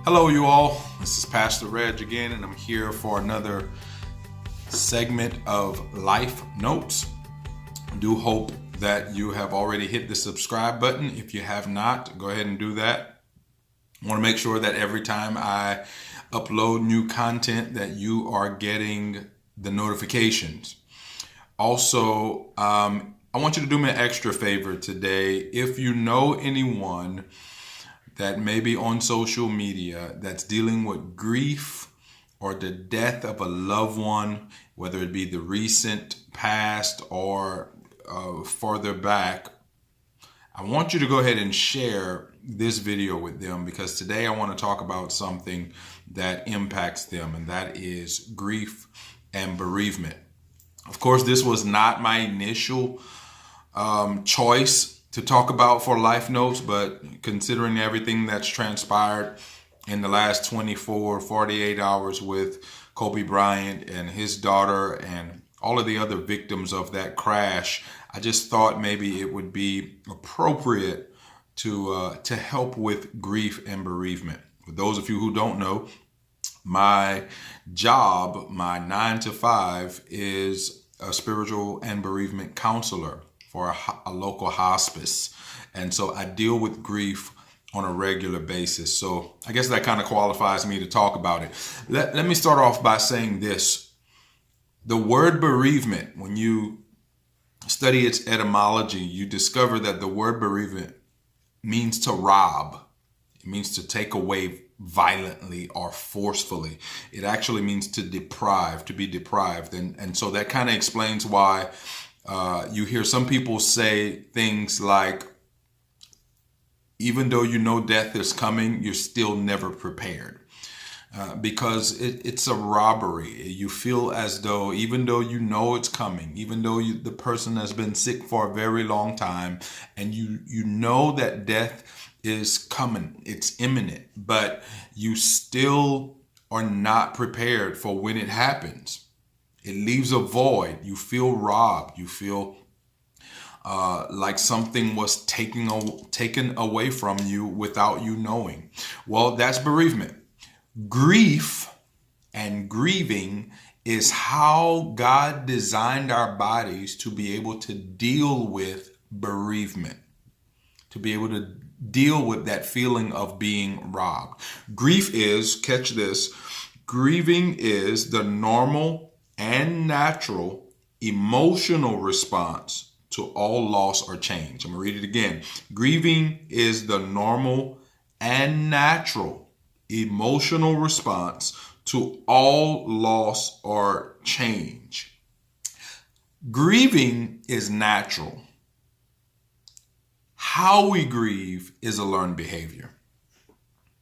Hello, you all. This is Pastor Reg again, and I'm here for another segment of Life Notes. I do hope that you have already hit the subscribe button. If you have not, go ahead and do that. I want to make sure that every time I upload new content that you are getting the notifications. Also, I want you to do me an extra favor today. If you know anyone that may be on social media that's dealing with grief or the death of a loved one, whether it be the recent past or further back, I want you to go ahead and share this video with them, because today I want to talk about something that impacts them, and that is grief and bereavement. Of course, this was not my initial choice to talk about for Life Notes, but considering everything that's transpired in the last 48 hours with Kobe Bryant and his daughter and all of the other victims of that crash, I just thought maybe it would be appropriate to help with grief and bereavement. For those of you who don't know, my job, my 9 to 5, is a spiritual and bereavement counselor for a local hospice. And so I deal with grief on a regular basis. So I guess that kind of qualifies me to talk about it. Let me start off by saying this. The word bereavement, when you study its etymology, you discover that the word bereavement means to rob. It means to take away violently or forcefully. It actually means to deprive, to be deprived. And so that kind of explains why you hear some people say things like, even though you know death is coming, you're still never prepared. Because it's a robbery. You feel as though, even though you know it's coming, even though the person has been sick for a very long time, and you know that death is coming, it's imminent, but you still are not prepared for when it happens. It leaves a void. You feel robbed. You feel like something was taken away from you without you knowing. Well, that's bereavement. Grief and grieving is how God designed our bodies to be able to deal with bereavement, to be able to deal with that feeling of being robbed. Grief is, catch this, grieving is the normal and natural emotional response to all loss or change. I'm going to read it again. Grieving is the normal and natural emotional response to all loss or change. Grieving is natural. How we grieve is a learned behavior.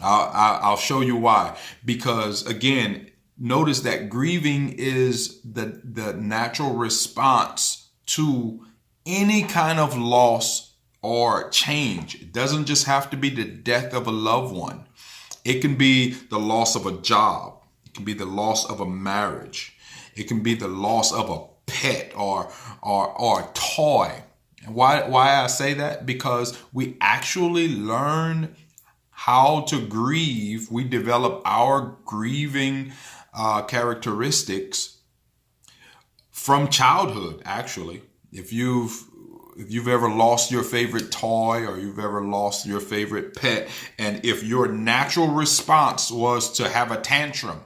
I'll show you why. Because again, notice that grieving is the natural response to any kind of loss or change. It doesn't just have to be the death of a loved one. It can be the loss of a job. It can be the loss of a marriage. It can be the loss of a pet or a toy. And why I say that? Because we actually learn how to grieve. We develop our grieving characteristics from childhood. Actually, if you've ever lost your favorite toy, or you've ever lost your favorite pet, and if your natural response was to have a tantrum,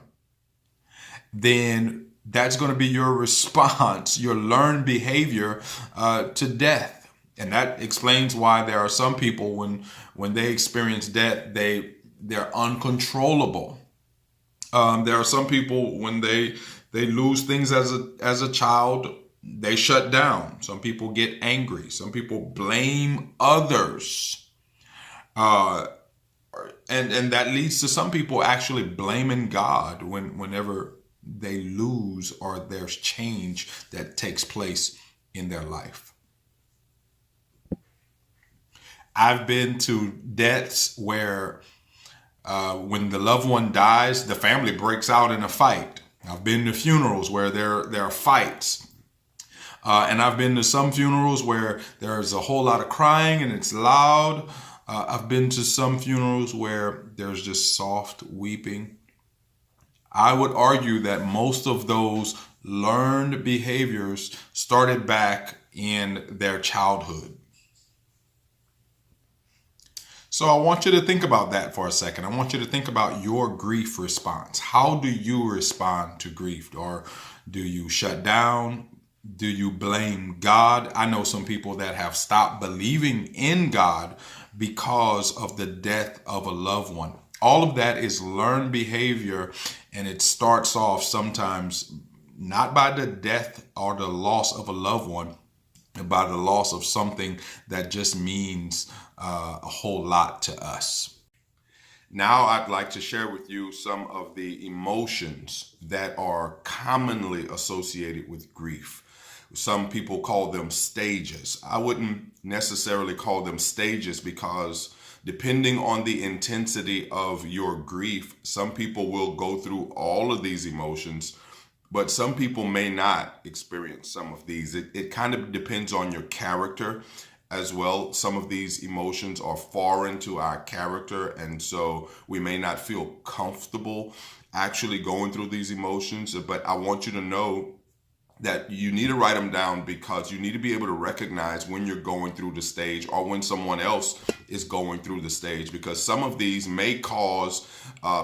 then that's going to be your response, your learned behavior to death. And that explains why there are some people when they experience death, they're uncontrollable. There are some people when they lose things as a child, they shut down. Some people get angry. Some people blame others. And that leads to some people actually blaming God whenever they lose or there's change that takes place in their life. I've been to deaths where when the loved one dies, the family breaks out in a fight. I've been to funerals where there are fights. And I've been to some funerals where there's a whole lot of crying and it's loud. I've been to some funerals where there's just soft weeping. I would argue that most of those learned behaviors started back in their childhood. So I want you to think about that for a second. I want you to think about your grief response. How do you respond to grief? Or do you shut down? Do you blame God? I know some people that have stopped believing in God because of the death of a loved one. All of that is learned behavior, and it starts off sometimes not by the death or the loss of a loved one, but by the loss of something that just means a whole lot to us. Now, I'd like to share with you some of the emotions that are commonly associated with grief. Some people call them stages. I wouldn't necessarily call them stages because depending on the intensity of your grief, some people will go through all of these emotions, but some people may not experience some of these. It kind of depends on your character as well. Some of these emotions are foreign to our character, and so we may not feel comfortable actually going through these emotions. But I want you to know that you need to write them down because you need to be able to recognize when you're going through the stage or when someone else is going through the stage, because some of these may cause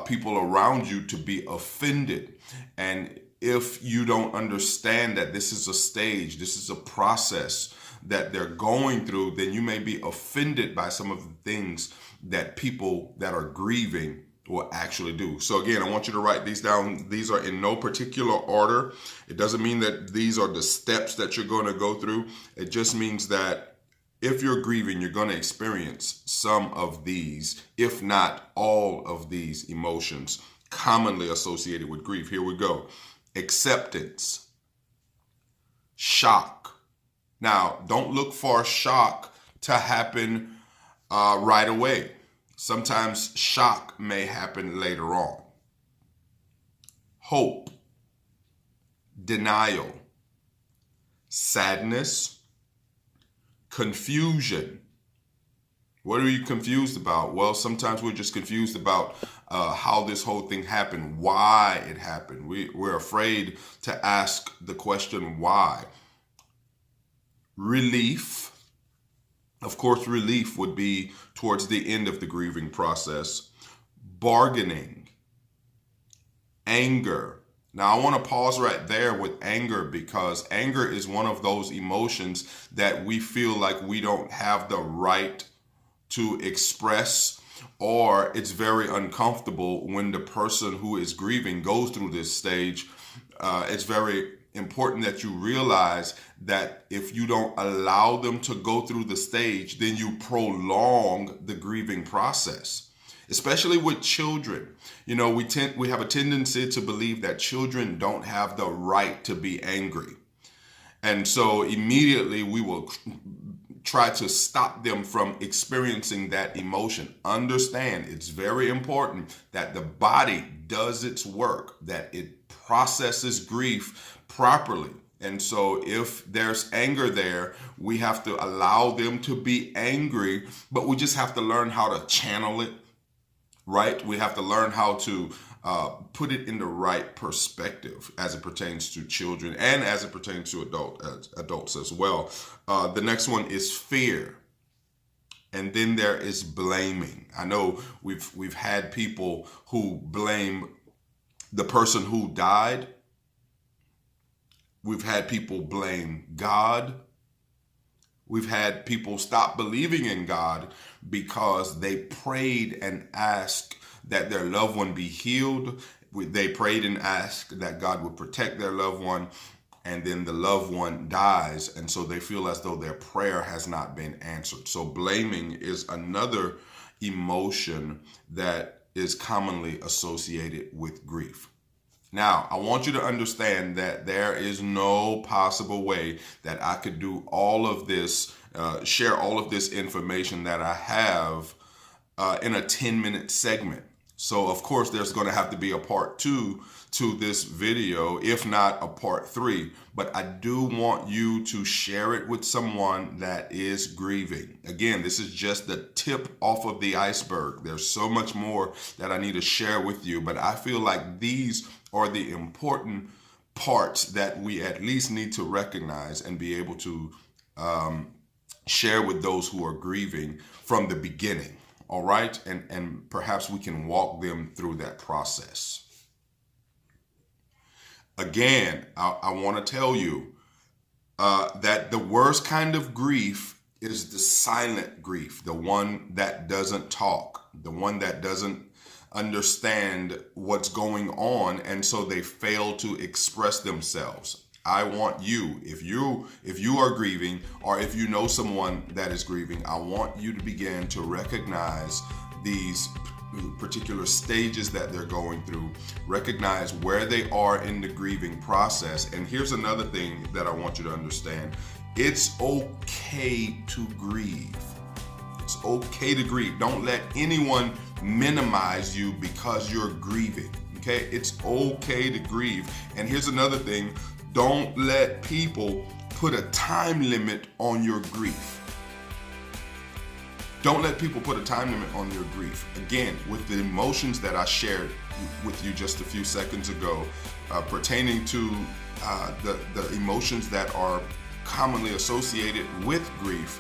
people around you to be offended. And if you don't understand that this is a stage, this is a process that they're going through, then you may be offended by some of the things that people that are grieving will actually do. So again, I want you to write these down. These are in no particular order. It doesn't mean that these are the steps that you're going to go through. It just means that if you're grieving, you're going to experience some of these, if not all of these emotions commonly associated with grief. Here we go. Acceptance, shock. Now, don't look for shock to happen right away. Sometimes shock may happen later on. Hope, denial, sadness, confusion. What are you confused about? Well, sometimes we're just confused about how this whole thing happened, why it happened. We're afraid to ask the question why. Relief. Of course, relief would be towards the end of the grieving process. Bargaining. Anger. Now, I want to pause right there with anger, because anger is one of those emotions that we feel like we don't have the right to express, or it's very uncomfortable when the person who is grieving goes through this stage. It's very important that you realize that if you don't allow them to go through the stage, then you prolong the grieving process, especially with children. You know, we have a tendency to believe that children don't have the right to be angry. And so immediately we will try to stop them from experiencing that emotion. Understand, it's very important that the body does its work, that it processes grief properly. And so if there's anger there, we have to allow them to be angry, but we just have to learn how to channel it, right? We have to learn how to put it in the right perspective as it pertains to children and as it pertains to adults as well. The next one is fear. And then there is blaming. I know we've had people who blame the person who died. We've had people blame God. We've had people stop believing in God because they prayed and asked that their loved one be healed. They prayed and asked that God would protect their loved one, and then the loved one dies, and so they feel as though their prayer has not been answered. So blaming is another emotion that is commonly associated with grief. Now, I want you to understand that there is no possible way that I could do all of this, share all of this information that I have in a 10-minute segment. So of course there's going to have to be a part 2 to this video, if not a part 3. But I do want you to share it with someone that is grieving. Again, this is just the tip off of the iceberg. There's so much more that I need to share with you, but I feel like these are the important parts that we at least need to recognize and be able to share with those who are grieving from the beginning. All right, and perhaps we can walk them through that process. Again, I want to tell you that the worst kind of grief is the silent grief, the one that doesn't talk, the one that doesn't understand what's going on, and so they fail to express themselves. I want you, if you are grieving, or if you know someone that is grieving, I want you to begin to recognize these particular stages that they're going through, recognize where they are in the grieving process. And here's another thing that I want you to understand. It's okay to grieve. It's okay to grieve. Don't let anyone minimize you because you're grieving. Okay? It's okay to grieve. And here's another thing. Don't let people put a time limit on your grief. Don't let people put a time limit on your grief. Again, with the emotions that I shared with you just a few seconds ago, pertaining to the emotions that are commonly associated with grief,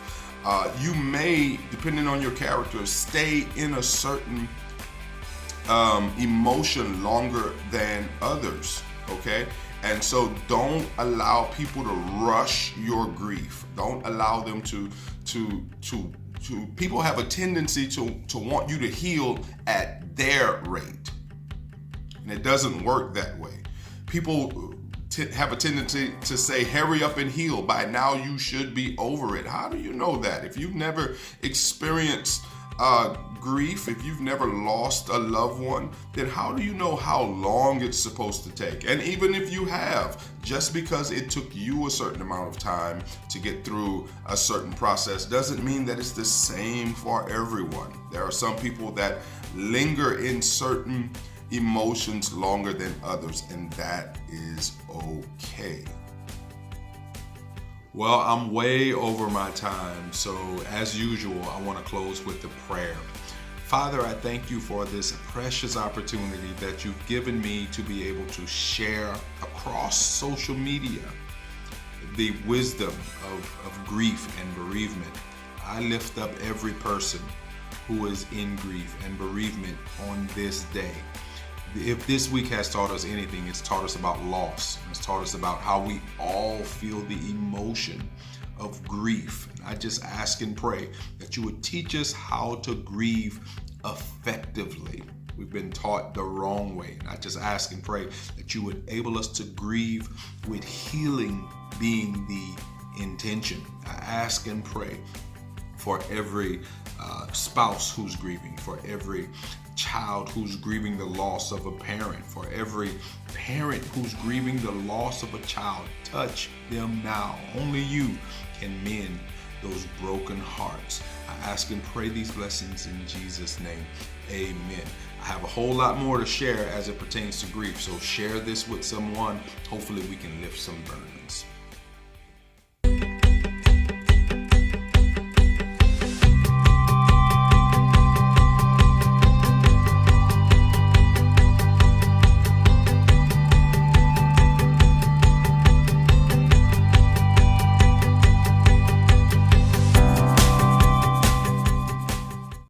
you may, depending on your character, stay in a certain emotion longer than others, okay? And so don't allow people to rush your grief. Don't allow them to people have a tendency to want you to heal at their rate. And it doesn't work that way. People have a tendency to say, hurry up and heal. By now you should be over it. How do you know that? If you've never experienced grief, if you've never lost a loved one, then how do you know how long it's supposed to take? And even if you have, just because it took you a certain amount of time to get through a certain process doesn't mean that it's the same for everyone. There are some people that linger in certain emotions longer than others, and that is okay. Well, I'm way over my time, so as usual, I want to close with a prayer. Father, I thank you for this precious opportunity that you've given me to be able to share across social media the wisdom of grief and bereavement. I lift up every person who is in grief and bereavement on this day. If this week has taught us anything, it's taught us about loss. It's taught us about how we all feel the emotion of grief. I just ask and pray that you would teach us how to grieve effectively. We've been taught the wrong way. And I just ask and pray that you would enable us to grieve with healing being the intention. I ask and pray for every spouse who's grieving, for every child who's grieving the loss of a parent, for every parent who's grieving the loss of a child. Touch them now. Only you can mend those broken hearts. I ask and pray these blessings in Jesus' name. Amen. I have a whole lot more to share as it pertains to grief, so share this with someone. Hopefully we can lift some burdens.